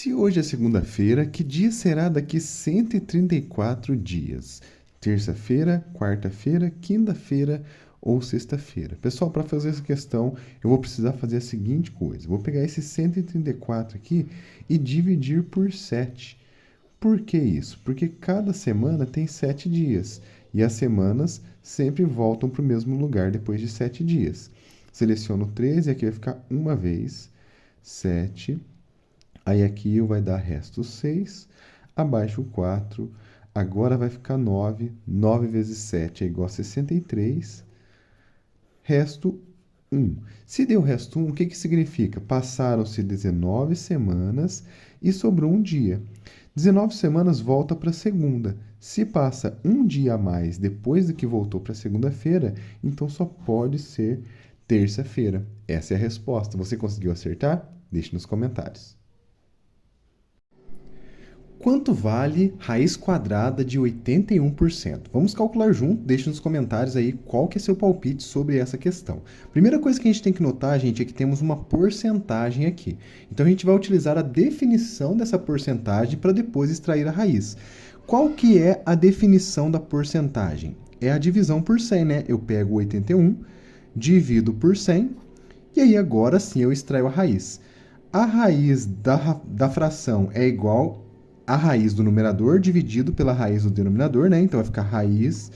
Se hoje é segunda-feira, que dia será daqui 134 dias? Terça-feira, quarta-feira, quinta-feira ou sexta-feira? Pessoal, para fazer essa questão, eu vou precisar fazer a seguinte coisa. Vou pegar esse 134 aqui e dividir por 7. Por que isso? Porque cada semana tem 7 dias e as semanas sempre voltam para o mesmo lugar depois de 7 dias. Seleciono 13 e aqui vai ficar uma vez, 7. Aí aqui vai dar resto 6, abaixo 4, agora vai ficar 9, 9 vezes 7 é igual a 63, resto 1. Se deu resto 1, o que significa? Passaram-se 19 semanas e sobrou um dia. 19 semanas volta para segunda. Se passa um dia a mais depois do que voltou para segunda-feira, então só pode ser terça-feira. Essa é a resposta. Você conseguiu acertar? Deixe nos comentários. Quanto vale raiz quadrada de 81%? Vamos calcular junto, deixe nos comentários aí qual que é seu palpite sobre essa questão. Primeira coisa que a gente tem que notar, gente, é que temos uma porcentagem aqui. Então a gente vai utilizar a definição dessa porcentagem para depois extrair a raiz. Qual que é a definição da porcentagem? É a divisão por 100, né? Eu pego 81, divido por 100, e aí agora sim eu extraio a raiz. A raiz da fração é igual a raiz do numerador dividido pela raiz do denominador, né? Então vai ficar raiz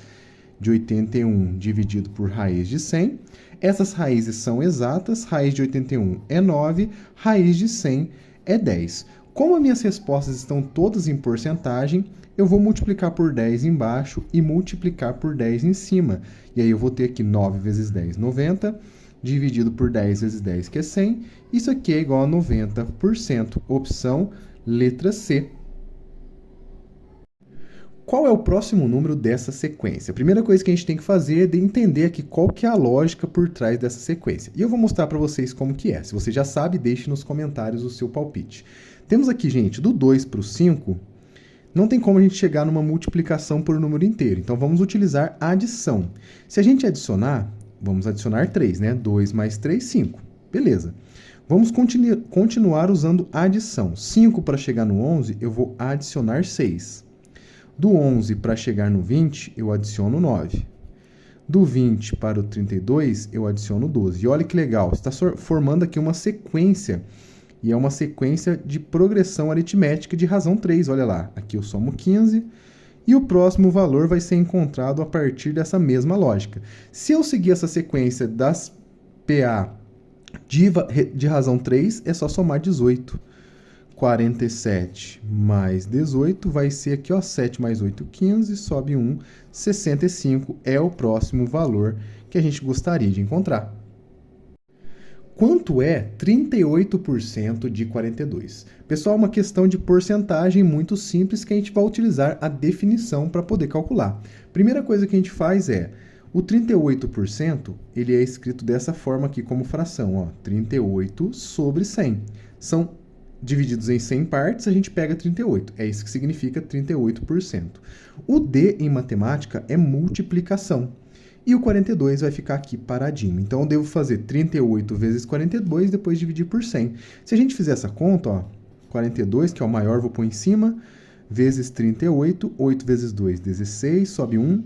de 81 dividido por raiz de 100. Essas raízes são exatas, raiz de 81 é 9, raiz de 100 é 10. Como as minhas respostas estão todas em porcentagem, eu vou multiplicar por 10 embaixo e multiplicar por 10 em cima. E aí eu vou ter aqui 9 vezes 10, 90, dividido por 10 vezes 10, que é 100. Isso aqui é igual a 90%. Opção letra C. Qual é o próximo número dessa sequência? A primeira coisa que a gente tem que fazer é entender aqui qual que é a lógica por trás dessa sequência. E eu vou mostrar para vocês como que é. Se você já sabe, deixe nos comentários o seu palpite. Temos aqui, gente, do 2 para o 5, não tem como a gente chegar numa multiplicação por número inteiro. Então, vamos utilizar a adição. Se a gente adicionar, vamos adicionar 3, né? 2 mais 3, 5. Beleza. Vamos continuar usando a adição. 5 para chegar no 11, eu vou adicionar 6. Do 11 para chegar no 20, eu adiciono 9. Do 20 para o 32, eu adiciono 12. E olha que legal, está formando aqui uma sequência. E é uma sequência de progressão aritmética de razão 3. Olha lá, aqui eu somo 15. E o próximo valor vai ser encontrado a partir dessa mesma lógica. Se eu seguir essa sequência das PA de razão 3, é só somar 18. 47 mais 18 vai ser aqui, ó, 7 mais 8, 15, sobe 1, 65 é o próximo valor que a gente gostaria de encontrar. Quanto é 38% de 42? Pessoal, uma questão de porcentagem muito simples que a gente vai utilizar a definição para poder calcular. Primeira coisa que a gente faz é, o 38%, ele é escrito dessa forma aqui como fração, ó, 38 sobre 100. São divididos em 100 partes, a gente pega 38. É isso que significa 38%. O D em matemática é multiplicação. E o 42 vai ficar aqui paradinho. Então, eu devo fazer 38 vezes 42, depois dividir por 100. Se a gente fizer essa conta, ó, 42, que é o maior, vou pôr em cima, vezes 38, 8 vezes 2, 16, sobe 1.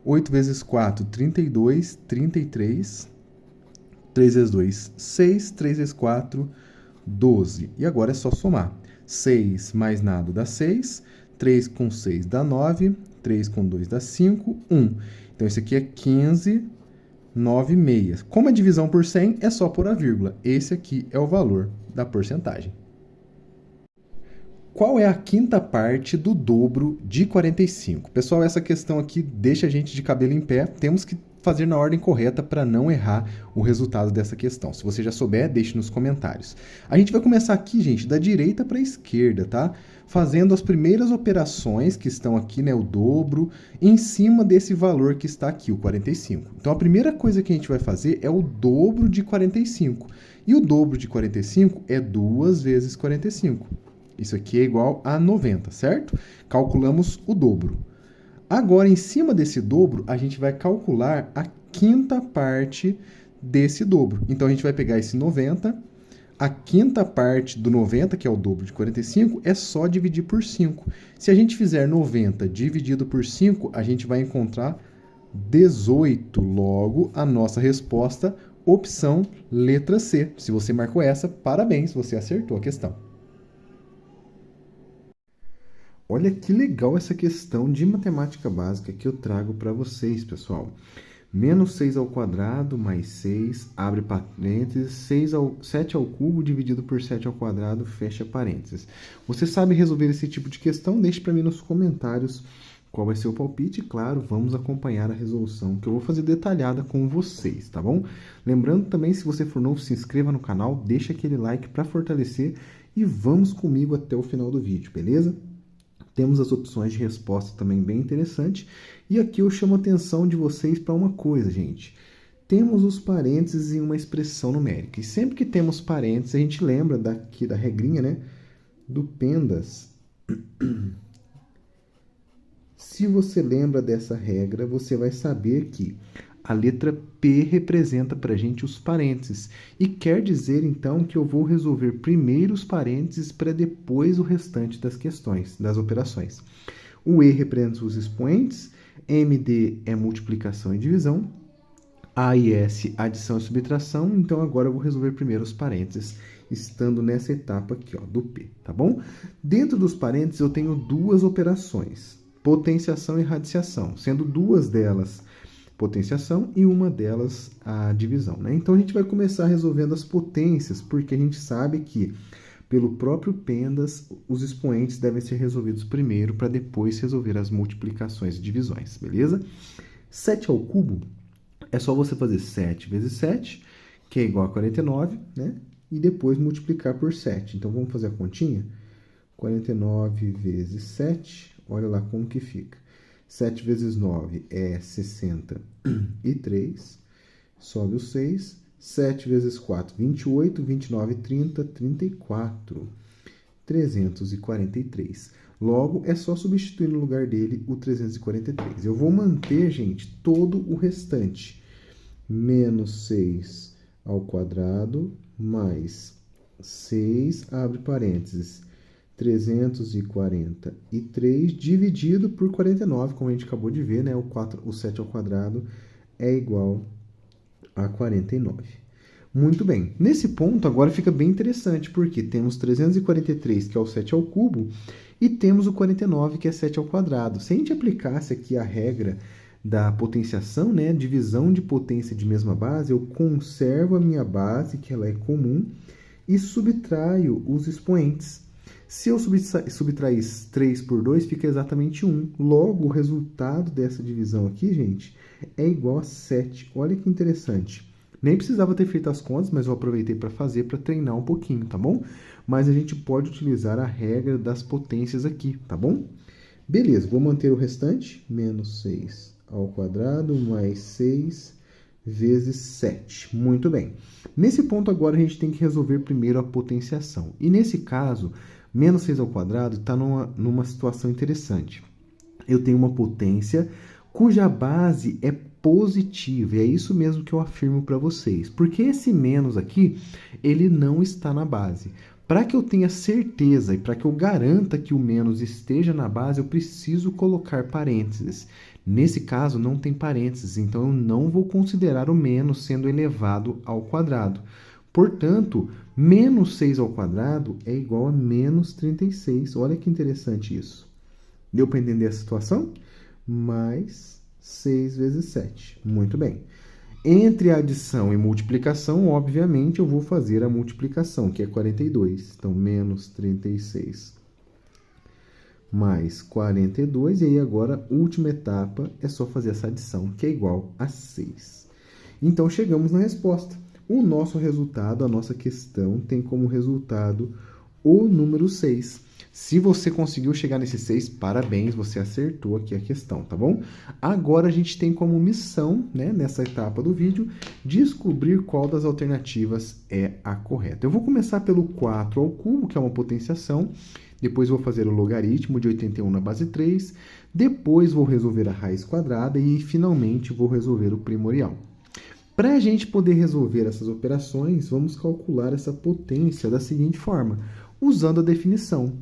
8 vezes 4, 32, 33. 3 vezes 2, 6. 3 vezes 4, 12. E agora é só somar. 6 mais nada dá 6. 3 com 6 dá 9. 3 com 2 dá 5. 1. Então, esse aqui é 15, 9 meias. Como é divisão por 100, é só pôr a vírgula. Esse aqui é o valor da porcentagem. Qual é a quinta parte do dobro de 45? Pessoal, essa questão aqui deixa a gente de cabelo em pé. Temos que fazer na ordem correta para não errar o resultado dessa questão. Se você já souber, deixe nos comentários. A gente vai começar aqui, gente, da direita para a esquerda, tá? Fazendo as primeiras operações que estão aqui, né, o dobro, em cima desse valor que está aqui, o 45. Então, a primeira coisa que a gente vai fazer é o dobro de 45. E o dobro de 45 é 2 vezes 45. Isso aqui é igual a 90, certo? Calculamos o dobro. Agora, em cima desse dobro, a gente vai calcular a quinta parte desse dobro. Então, a gente vai pegar esse 90, a quinta parte do 90, que é o dobro de 45, é só dividir por 5. Se a gente fizer 90 dividido por 5, a gente vai encontrar 18. Logo, a nossa resposta, opção letra C. Se você marcou essa, parabéns, você acertou a questão. Olha que legal essa questão de matemática básica que eu trago para vocês, pessoal. Menos 6 ao quadrado mais 6, abre parênteses, 7 ao cubo dividido por 7 ao quadrado, fecha parênteses. Você sabe resolver esse tipo de questão? Deixe para mim nos comentários qual vai ser o palpite. Claro, vamos acompanhar a resolução que eu vou fazer detalhada com vocês, tá bom? Lembrando também, se você for novo, se inscreva no canal, deixa aquele like para fortalecer e vamos comigo até o final do vídeo, beleza? Temos as opções de resposta também bem interessante. E aqui eu chamo a atenção de vocês para uma coisa, gente. Temos os parênteses em uma expressão numérica. E sempre que temos parênteses, a gente lembra daqui da regrinha, né? Do PENDAS. Se você lembra dessa regra, você vai saber que a letra P representa para a gente os parênteses. E quer dizer, então, que eu vou resolver primeiro os parênteses para depois o restante das questões, das operações. O E representa os expoentes, MD é multiplicação e divisão, A e S, adição e subtração. Então, agora eu vou resolver primeiro os parênteses, estando nessa etapa aqui, ó, do P, tá bom? Dentro dos parênteses, eu tenho duas operações, potenciação e radiciação, sendo duas delas potenciação e uma delas a divisão, né? Então, a gente vai começar resolvendo as potências, porque a gente sabe que, pelo próprio PENDAS, os expoentes devem ser resolvidos primeiro para depois resolver as multiplicações e divisões, beleza? 7 ao cubo é só você fazer 7 vezes 7, que é igual a 49, né? E depois multiplicar por 7. Então, vamos fazer a continha? 49 vezes 7, olha lá como que fica. 7 vezes 9 é 63, sobe o 6, 7 vezes 4, 28, 29, 30, 34, 343. Logo, é só substituir no lugar dele o 343. Eu vou manter, gente, todo o restante. Menos 6 ao quadrado, mais 6, abre parênteses, 343 dividido por 49, como a gente acabou de ver, né? O 7 ao quadrado é igual a 49. Muito bem. Nesse ponto, agora fica bem interessante, porque temos 343, que é o 7 ao cubo, e temos o 49, que é 7 ao quadrado. Se a gente aplicasse aqui a regra da potenciação, né? Divisão de potência de mesma base, eu conservo a minha base, que ela é comum, e subtraio os expoentes. Se eu subtrair 3 por 2, fica exatamente 1. Logo, o resultado dessa divisão aqui, gente, é igual a 7. Olha que interessante. Nem precisava ter feito as contas, mas eu aproveitei para fazer, para treinar um pouquinho, tá bom? Mas a gente pode utilizar a regra das potências aqui, tá bom? Beleza, vou manter o restante. Menos 6 ao quadrado, mais 6 vezes 7. Muito bem. Nesse ponto agora a gente tem que resolver primeiro a potenciação. E nesse caso, menos 6 ao quadrado está numa situação interessante. Eu tenho uma potência cuja base é positiva. E é isso mesmo que eu afirmo para vocês. Porque esse menos aqui, ele não está na base. Para que eu tenha certeza e para que eu garanta que o menos esteja na base, eu preciso colocar parênteses. Nesse caso, não tem parênteses, então eu não vou considerar o menos sendo elevado ao quadrado. Portanto, menos 6 ao quadrado é igual a menos 36. Olha que interessante isso. Deu para entender a situação? Mais 6 vezes 7. Muito bem. Entre adição e multiplicação, obviamente, eu vou fazer a multiplicação, que é 42. Então, menos 36 mais 42. E aí, agora, última etapa, é só fazer essa adição, que é igual a 6. Então, chegamos na resposta. O nosso resultado, a nossa questão, tem como resultado o número 6. Se você conseguiu chegar nesse 6, parabéns, você acertou aqui a questão, tá bom? Agora a gente tem como missão, né, nessa etapa do vídeo, descobrir qual das alternativas é a correta. Eu vou começar pelo 4 ao cubo, que é uma potenciação, depois vou fazer o logaritmo de 81 na base 3, depois vou resolver a raiz quadrada e, finalmente, vou resolver o primorial. Para a gente poder resolver essas operações, vamos calcular essa potência da seguinte forma, usando a definição.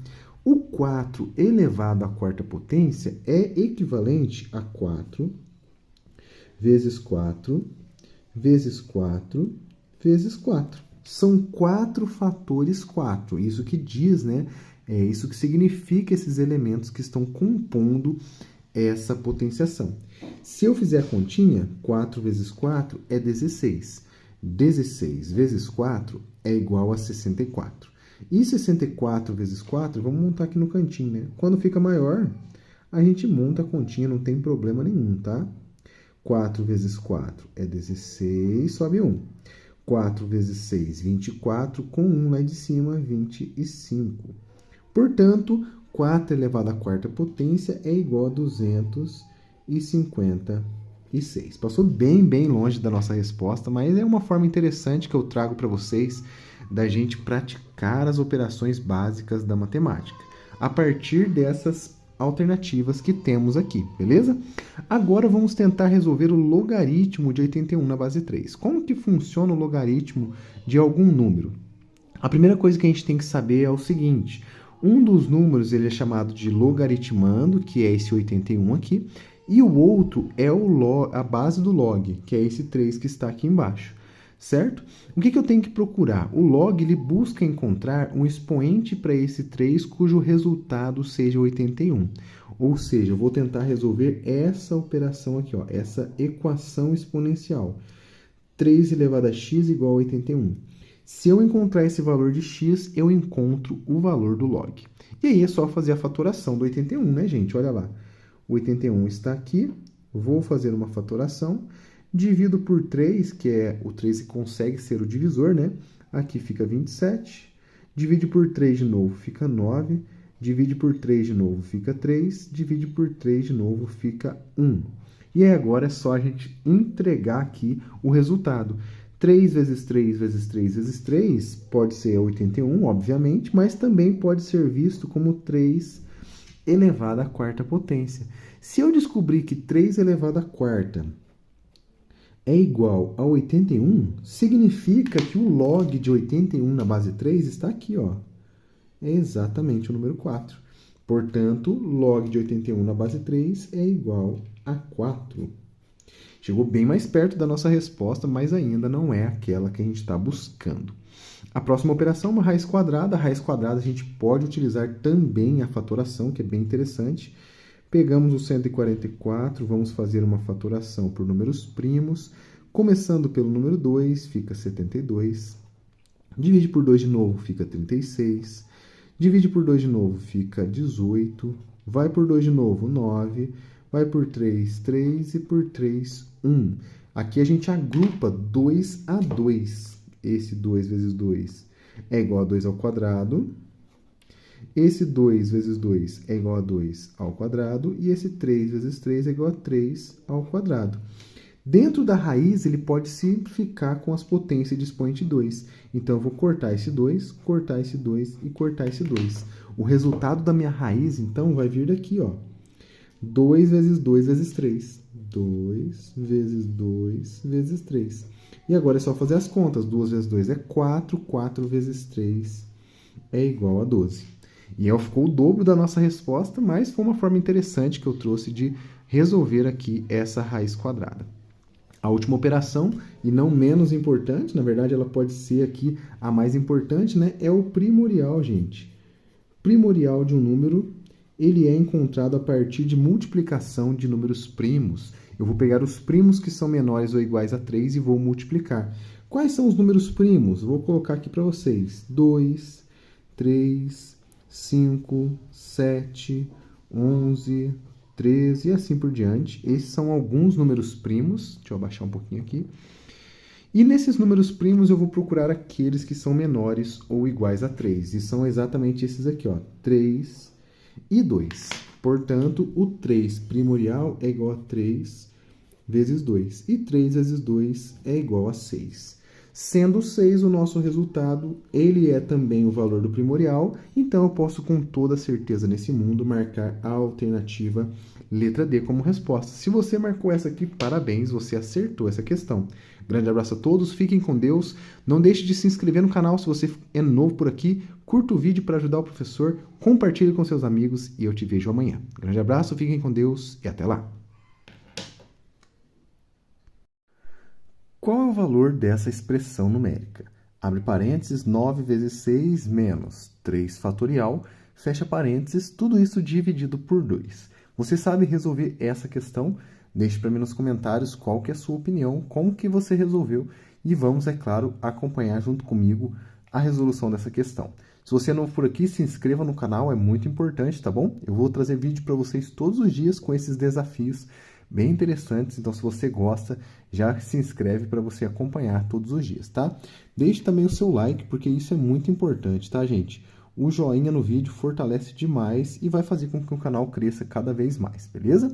O 4 elevado à quarta potência é equivalente a 4 vezes 4 vezes 4 vezes 4. São 4 fatores 4. Isso que diz, né? É isso que significa esses elementos que estão compondo essa potenciação. Se eu fizer a continha, 4 vezes 4 é 16. 16 vezes 4 é igual a 64. E 64 vezes 4, vamos montar aqui no cantinho, né? Quando fica maior, a gente monta a continha, não tem problema nenhum, tá? 4 vezes 4 é 16, sobe 1. 4 vezes 6, 24, com 1 lá de cima, 25. Portanto, 4 elevado à quarta potência é igual a 256. Passou bem longe da nossa resposta, mas é uma forma interessante que eu trago para vocês da gente praticar as operações básicas da matemática, a partir dessas alternativas que temos aqui, beleza? Agora vamos tentar resolver o logaritmo de 81 na base 3. Como que funciona o logaritmo de algum número? A primeira coisa que a gente tem que saber é o seguinte, um dos números ele é chamado de logaritmando, que é esse 81 aqui, e o outro é a base do log, que é esse 3 que está aqui embaixo, certo? O que eu tenho que procurar? O log ele busca encontrar um expoente para esse 3 cujo resultado seja 81. Ou seja, eu vou tentar resolver essa operação aqui, ó, essa equação exponencial. 3 elevado a x igual a 81. Se eu encontrar esse valor de x, eu encontro o valor do log. E aí é só fazer a fatoração do 81, né, gente? Olha lá. O 81 está aqui. Vou fazer uma fatoração. Divido por 3, que é o 3 que consegue ser o divisor, né? Aqui fica 27. Divide por 3 de novo, fica 9. Divide por 3 de novo, fica 3. Divide por 3 de novo, fica 1. E aí agora é só a gente entregar aqui o resultado. 3 vezes 3 vezes 3 vezes 3 pode ser 81, obviamente, mas também pode ser visto como 3 elevado à quarta potência. Se eu descobrir que 3 elevado à quarta é igual a 81, significa que o log de 81 na base 3 está aqui, ó. É exatamente o número 4. Portanto, log de 81 na base 3 é igual a 4. Chegou bem mais perto da nossa resposta, mas ainda não é aquela que a gente está buscando. A próxima operação é uma raiz quadrada. A raiz quadrada a gente pode utilizar também a fatoração, que é bem interessante. Pegamos o 144, vamos fazer uma fatoração por números primos. Começando pelo número 2, fica 72. Divide por 2 de novo, fica 36. Divide por 2 de novo, fica 18. Vai por 2 de novo, 9. Vai por 3, 3 e por 3, 1. Aqui a gente agrupa 2 a 2. Esse 2 vezes 2 é igual a 2 ao quadrado. Esse 2 vezes 2 é igual a 2 ao quadrado. E esse 3 vezes 3 é igual a 3 ao quadrado. Dentro da raiz, ele pode simplificar com as potências de expoente 2. Então, eu vou cortar esse 2, cortar esse 2 e cortar esse 2. O resultado da minha raiz, então, vai vir daqui, ó. 2 vezes 2 vezes 3. 2 vezes 2 vezes 3. E agora é só fazer as contas. 2 vezes 2 é 4. 4 vezes 3 é igual a 12. E ficou o dobro da nossa resposta, mas foi uma forma interessante que eu trouxe de resolver aqui essa raiz quadrada. A última operação, e não menos importante, na verdade ela pode ser aqui a mais importante, né? É o primorial, gente. Primorial de um número, ele é encontrado a partir de multiplicação de números primos. Eu vou pegar os primos que são menores ou iguais a 3 e vou multiplicar. Quais são os números primos? Vou colocar aqui para vocês. 2, 3, 5, 7, 11, 13 e assim por diante. Esses são alguns números primos. Deixa eu abaixar um pouquinho aqui. E nesses números primos eu vou procurar aqueles que são menores ou iguais a 3. E são exatamente esses aqui, ó. 3 e 2. Portanto, o 3 primorial é igual a 3 vezes 2. E 3 vezes 2 é igual a 6. Sendo 6 o nosso resultado, ele é também o valor do primorial, então eu posso com toda certeza nesse mundo marcar a alternativa letra D como resposta. Se você marcou essa aqui, parabéns, você acertou essa questão. Grande abraço a todos, fiquem com Deus. Não deixe de se inscrever no canal se você é novo por aqui. Curta o vídeo para ajudar o professor, compartilhe com seus amigos e eu te vejo amanhã. Grande abraço, fiquem com Deus e até lá. Qual é o valor dessa expressão numérica? Abre parênteses, 9 vezes 6 menos 3 fatorial, fecha parênteses, tudo isso dividido por 2. Você sabe resolver essa questão? Deixe para mim nos comentários qual que é a sua opinião, como que você resolveu e vamos, é claro, acompanhar junto comigo a resolução dessa questão. Se você é novo por aqui, se inscreva no canal, é muito importante, tá bom? Eu vou trazer vídeo para vocês todos os dias com esses desafios bem interessantes, então se você gosta, já se inscreve para você acompanhar todos os dias, tá? Deixe também o seu like, porque isso é muito importante, tá, gente? O joinha no vídeo fortalece demais e vai fazer com que o canal cresça cada vez mais, beleza?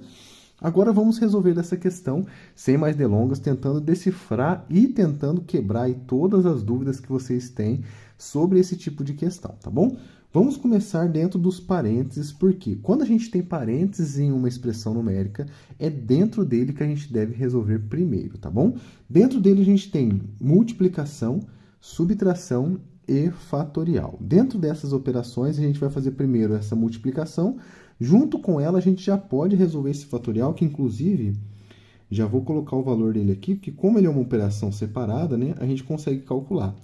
Agora vamos resolver essa questão, sem mais delongas, tentando decifrar e tentando quebrar aí todas as dúvidas que vocês têm sobre esse tipo de questão, tá bom? Vamos começar dentro dos parênteses, porque quando a gente tem parênteses em uma expressão numérica, é dentro dele que a gente deve resolver primeiro, tá bom? Dentro dele a gente tem multiplicação, subtração e fatorial. Dentro dessas operações, a gente vai fazer primeiro essa multiplicação. Junto com ela, a gente já pode resolver esse fatorial, que inclusive, já vou colocar o valor dele aqui, porque como ele é uma operação separada, né, a gente consegue calcular.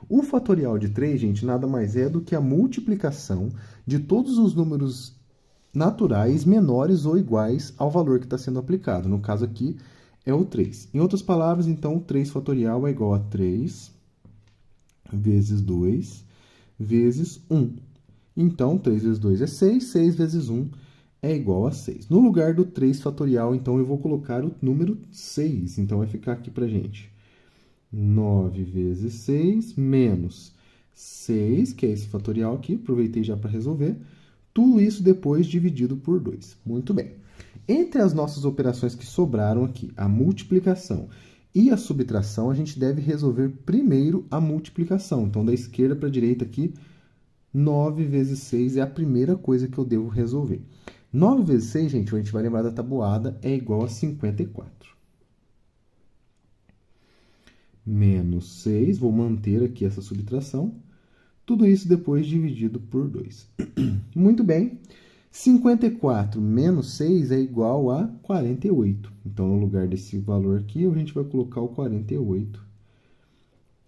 O fatorial de 3, gente, nada mais é do que a multiplicação de todos os números naturais menores ou iguais ao valor que está sendo aplicado. No caso aqui, é o 3. Em outras palavras, então, 3 fatorial é igual a 3 vezes 2 vezes 1. Então, 3 vezes 2 é 6, 6 vezes 1 é igual a 6. No lugar do 3 fatorial, então, eu vou colocar o número 6. Então, vai ficar aqui para a gente 9 vezes 6 menos 6, que é esse fatorial aqui, aproveitei já para resolver. Tudo isso depois dividido por 2. Muito bem. Entre as nossas operações que sobraram aqui, a multiplicação e a subtração, a gente deve resolver primeiro a multiplicação. Então, da esquerda para a direita aqui, 9 vezes 6 é a primeira coisa que eu devo resolver. 9 vezes 6, gente, a gente vai lembrar da tabuada, é igual a 54. Menos 6, vou manter aqui essa subtração. Tudo isso depois dividido por 2. Muito bem. 54 menos 6 é igual a 48. Então, no lugar desse valor aqui, a gente vai colocar o 48.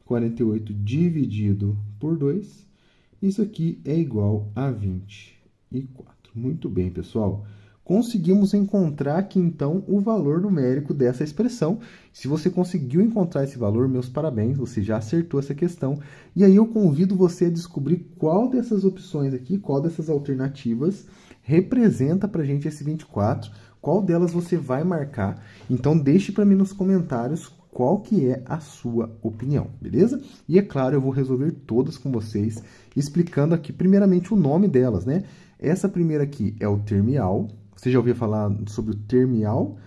48 dividido por 2. Isso aqui é igual a 24. Muito bem, pessoal. Conseguimos encontrar aqui, então, o valor numérico dessa expressão. Se você conseguiu encontrar esse valor, meus parabéns, você já acertou essa questão. E aí eu convido você a descobrir qual dessas opções aqui, qual dessas alternativas representa para a gente esse 24, qual delas você vai marcar. Então, deixe para mim nos comentários qual que é a sua opinião, beleza? E é claro, eu vou resolver todas com vocês, explicando aqui primeiramente o nome delas, né? Essa primeira aqui é o termial. Você já ouviu falar sobre o termial?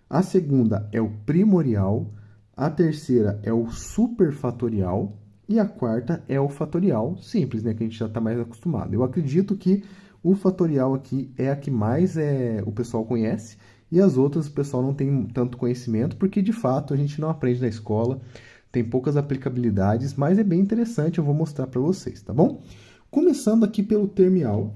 A segunda é o primorial, a terceira é o superfatorial e a quarta é o fatorial simples, né, que a gente já está mais acostumado. Eu acredito que o fatorial aqui é a que mais o pessoal conhece e as outras o pessoal não tem tanto conhecimento, porque de fato a gente não aprende na escola, tem poucas aplicabilidades, mas é bem interessante, eu vou mostrar para vocês, tá bom? Começando aqui pelo termial.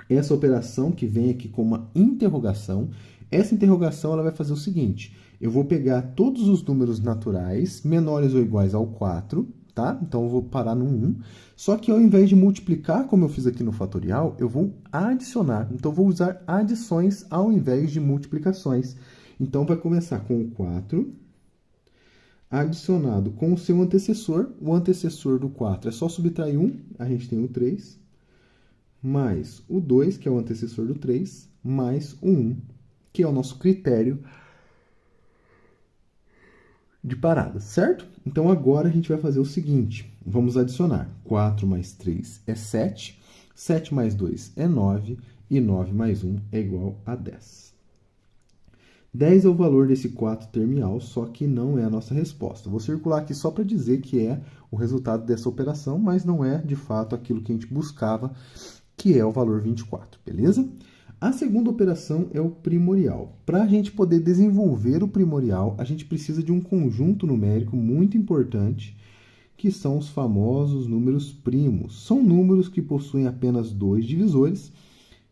Essa operação que vem aqui com uma interrogação, essa interrogação ela vai fazer o seguinte, eu vou pegar todos os números naturais menores ou iguais ao 4, tá? Então, eu vou parar no 1, só que ao invés de multiplicar, como eu fiz aqui no fatorial, eu vou adicionar. Então, eu vou usar adições ao invés de multiplicações. Então, vai começar com o 4, adicionado com o seu antecessor. O antecessor do 4 é só subtrair 1, a gente tem o 3, mais o 2, que é o antecessor do 3, mais o 1, que é o nosso critério de parada, certo? Então, agora a gente vai fazer o seguinte, vamos adicionar. 4 mais 3 é 7, 7 mais 2 é 9, e 9 mais 1 é igual a 10. 10 é o valor desse 4 termial, só que não é a nossa resposta. Vou circular aqui só para dizer que é o resultado dessa operação, mas não é, de fato, aquilo que a gente buscava, que é o valor 24, beleza? A segunda operação é o primorial. Para a gente poder desenvolver o primorial, a gente precisa de um conjunto numérico muito importante, que são os famosos números primos. São números que possuem apenas dois divisores,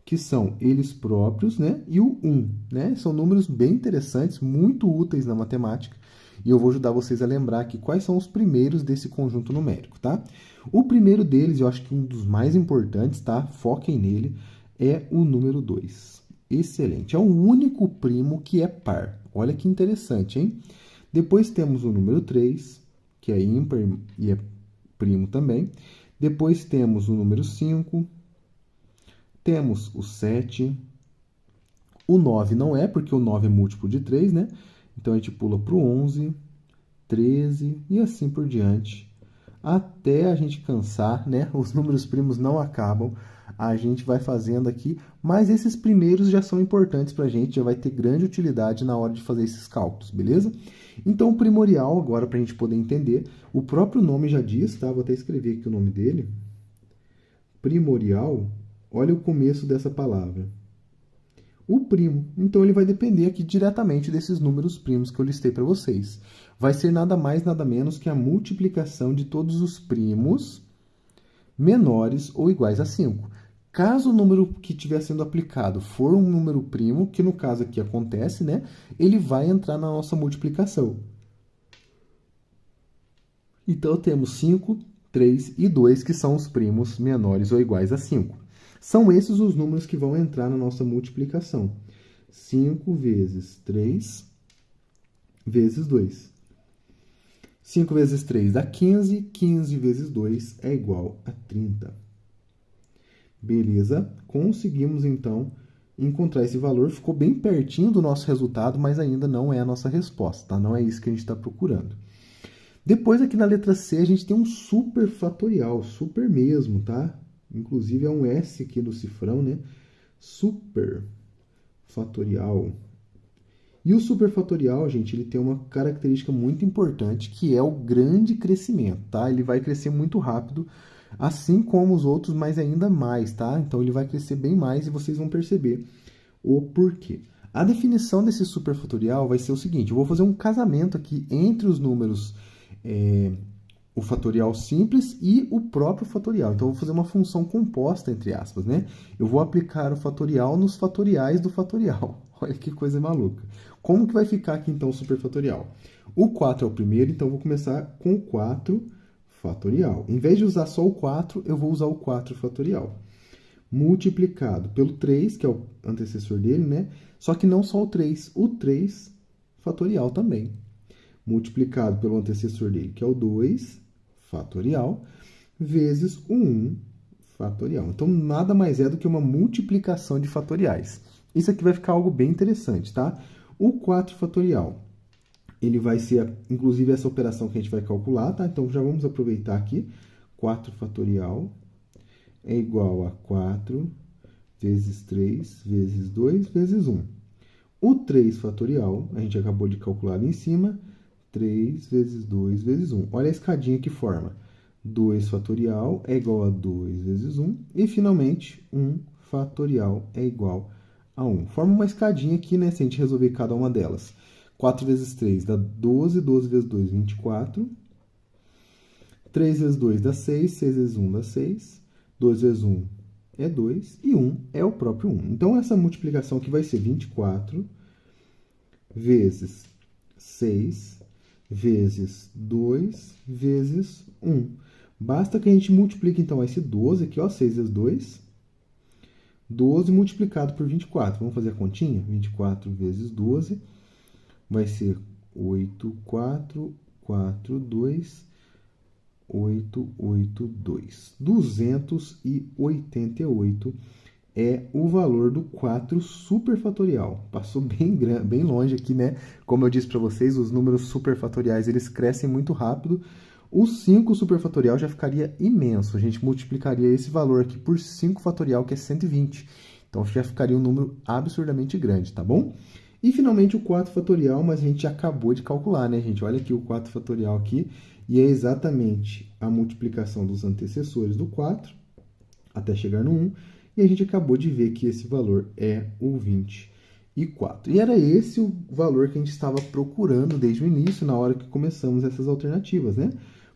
que são eles próprios, né, e o 1. Né? São números bem interessantes, muito úteis na matemática, e eu vou ajudar vocês a lembrar aqui quais são os primeiros desse conjunto numérico, tá? O primeiro deles, eu acho que um dos mais importantes, tá? Foquem nele, é o número 2. Excelente. É o único primo que é par. Olha que interessante, hein? Depois temos o número 3, que é ímpar e é primo também. Depois temos o número 5. Temos o 7. O 9 não é, porque o 9 é múltiplo de 3, né? Então, a gente pula para o 11, 13 e assim por diante, até a gente cansar, né? Os números primos não acabam, a gente vai fazendo aqui, mas esses primeiros já são importantes para a gente, já vai ter grande utilidade na hora de fazer esses cálculos, beleza? Então, o primorial, agora, para a gente poder entender, o próprio nome já diz, tá? Vou até escrever aqui o nome dele. Primorial, olha o começo dessa palavra. O primo. Então, ele vai depender aqui diretamente desses números primos que eu listei para vocês. Vai ser nada mais, nada menos que a multiplicação de todos os primos menores ou iguais a 5. Caso o número que estiver sendo aplicado for um número primo, que no caso aqui acontece, né? Ele vai entrar na nossa multiplicação. Então, temos 5, 3 e 2, que são os primos menores ou iguais a 5. São esses os números que vão entrar na nossa multiplicação. 5 vezes 3 vezes 2. 5 vezes 3 dá 15, 15 vezes 2 é igual a 30. Beleza? Conseguimos, então, encontrar esse valor. Ficou bem pertinho do nosso resultado, mas ainda não é a nossa resposta, tá? Não é isso que a gente está procurando. Depois, aqui na letra C, a gente tem um superfatorial, super mesmo, tá? Inclusive, é um S aqui no cifrão, né? Superfatorial. E o superfatorial, gente, ele tem uma característica muito importante, que é o grande crescimento, tá? Ele vai crescer muito rápido, assim como os outros, mas ainda mais, tá? Então, ele vai crescer bem mais e vocês vão perceber o porquê. A definição desse superfatorial vai ser o seguinte, eu vou fazer um casamento aqui entre os números o fatorial simples e o próprio fatorial. Então, eu vou fazer uma função composta, entre aspas, né? Eu vou aplicar o fatorial nos fatoriais do fatorial. Olha que coisa maluca. Como que vai ficar aqui, então, o superfatorial? O 4 é o primeiro, então eu vou começar com o 4 fatorial. Em vez de usar só o 4, eu vou usar o 4 fatorial. Multiplicado pelo 3, que é o antecessor dele, né? Só que não só o 3 fatorial também. Multiplicado pelo antecessor dele, que é o 2 fatorial, vezes o 1 fatorial. Então, nada mais é do que uma multiplicação de fatoriais. Isso aqui vai ficar algo bem interessante, tá? O 4 fatorial, ele vai ser, inclusive, essa operação que a gente vai calcular, tá? Então, já vamos aproveitar aqui. 4 fatorial é igual a 4 vezes 3 vezes 2 vezes 1. O 3 fatorial, a gente acabou de calcular ali em cima, 3 vezes 2 vezes 1. Olha a escadinha que forma. 2 fatorial é igual a 2 vezes 1. E, finalmente, 1 fatorial é igual a 1. Forma uma escadinha aqui, né? Se a gente resolver cada uma delas. 4 vezes 3 dá 12. 12 vezes 2, 24. 3 vezes 2 dá 6. 6 vezes 1 dá 6. 2 vezes 1 é 2. E 1 é o próprio 1. Então, essa multiplicação aqui vai ser 24 vezes 6 vezes 2 vezes 1. Basta que a gente multiplique, então, esse 12 aqui, ó, 6 vezes 2. 12 multiplicado por 24. Vamos fazer a continha? 24 vezes 12 vai ser 8, 4, 4, 2, 8, 8, 2. 288 é o valor do 4 superfatorial. Passou bem longe aqui, né? Como eu disse para vocês, os números superfatoriais, eles crescem muito rápido. O 5 superfatorial já ficaria imenso. A gente multiplicaria esse valor aqui por 5 fatorial, que é 120. Então, já ficaria um número absurdamente grande, tá bom? E, finalmente, o 4 fatorial, mas a gente acabou de calcular, né, gente? Olha aqui o 4 fatorial aqui, e é exatamente a multiplicação dos antecessores do 4, até chegar no 1, e a gente acabou de ver que esse valor é o 24. E era esse o valor que a gente estava procurando desde o início, na hora que começamos essas alternativas, né?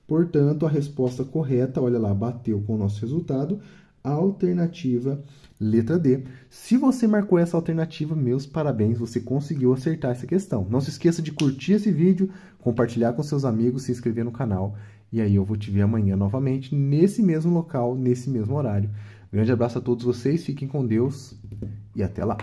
Portanto, a resposta correta, olha lá, bateu com o nosso resultado, a alternativa letra D. Se você marcou essa alternativa, meus parabéns, você conseguiu acertar essa questão. Não se esqueça de curtir esse vídeo, compartilhar com seus amigos, se inscrever no canal. E aí eu vou te ver amanhã novamente, nesse mesmo local, nesse mesmo horário. Grande abraço a todos vocês, fiquem com Deus e até lá!